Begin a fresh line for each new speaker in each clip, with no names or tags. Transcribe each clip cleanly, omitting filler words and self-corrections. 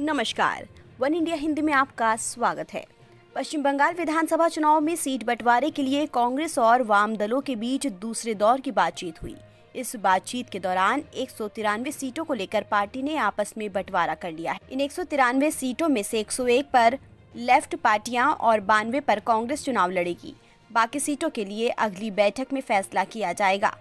नमस्कार, one India Hindi में आपका स्वागत है। पश्चिम बंगाल विधानसभा चुनाव में सीट बंटवारे के लिए कांग्रेस और वाम दलों के बीच दूसरे दौर की बातचीत हुई। इस बातचीत के दौरान 193 सीटों को लेकर पार्टी ने आपस में बंटवारा कर लिया है। इन 193 सीटों में से 101 पर लेफ्ट पार्टियां और 92 पर कांग्रेस चुनाव लड़ेगी। बाकी सीटों के लिए अगली बैठक में फैसला किया जाएगा।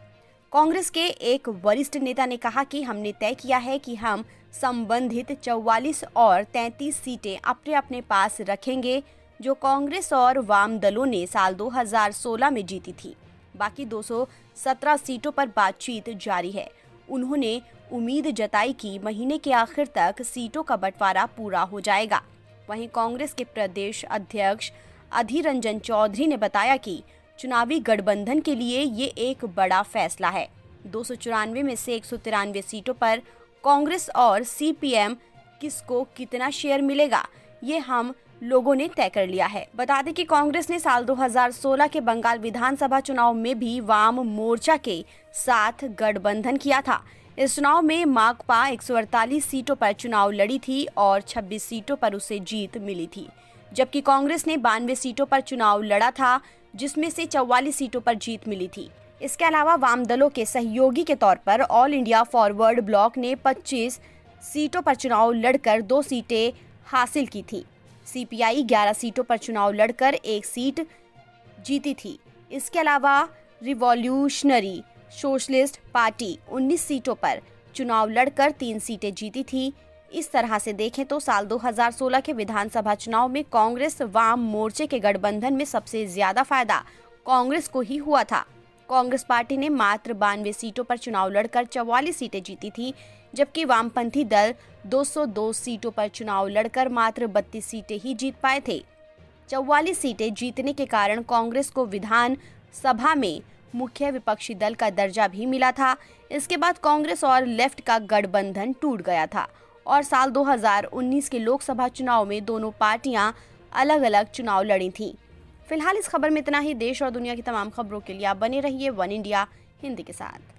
कांग्रेस के एक वरिष्ठ नेता ने कहा कि हमने तय किया है कि हम संबंधित 44 और 33 सीटें अपने अपने पास रखेंगे जो कांग्रेस और वाम दलों ने साल 2016 में जीती थी। बाकी 217 सीटों पर बातचीत जारी है। उन्होंने उम्मीद जताई कि महीने के आखिर तक सीटों का बंटवारा पूरा हो जाएगा। वहीं कांग्रेस के प्रदेश अध्यक्ष अधीर रंजन चौधरी ने बताया कि चुनावी गठबंधन के लिए ये एक बड़ा फैसला है। 294 में से 193 सीटों पर कांग्रेस और सीपीएम किसको कितना शेयर मिलेगा, ये हम लोगों ने तय कर लिया है। बता दें कि कांग्रेस ने साल 2016 के बंगाल विधानसभा चुनाव में भी वाम मोर्चा के साथ गठबंधन किया था। इस चुनाव में माकपा 148 सीटों पर चुनाव लड़ी थी और 26 सीटों पर उसे जीत मिली थी, जबकि कांग्रेस ने 92 सीटों पर चुनाव लड़ा था, जिसमें से 44 सीटों पर जीत मिली थी। इसके अलावा वाम दलों के सहयोगी के तौर पर ऑल इंडिया फॉरवर्ड ब्लॉक ने 25 सीटों पर चुनाव लड़कर 2 सीटें हासिल की थी। सीपीआई 11 सीटों पर चुनाव लड़कर 1 सीट जीती थी। इसके अलावा रिवॉल्यूशनरी सोशलिस्ट पार्टी 19 सीटों पर चुनाव लड़कर 3 सीटें जीती थी। इस तरह से देखें तो साल 2016 के विधानसभा चुनाव में कांग्रेस वाम मोर्चे के गठबंधन में सबसे ज्यादा फायदा कांग्रेस को ही हुआ था। कांग्रेस पार्टी ने मात्र 92 सीटों पर चुनाव लड़कर 44 सीटें जीती थी, जबकि वामपंथी दल 202 सीटों पर चुनाव लड़कर मात्र 32 सीटें ही जीत पाए थे। 44 सीटें जीतने के कारण कांग्रेस को विधान सभा में मुख्य विपक्षी दल का दर्जा भी मिला था। इसके बाद कांग्रेस और लेफ्ट का गठबंधन टूट गया था और साल 2019 के लोकसभा चुनाव में दोनों पार्टियां अलग अलग चुनाव लड़ी थीं। फिलहाल इस खबर में इतना ही। देश और दुनिया की तमाम खबरों के लिए आप बने रहिए वन इंडिया हिंदी के साथ।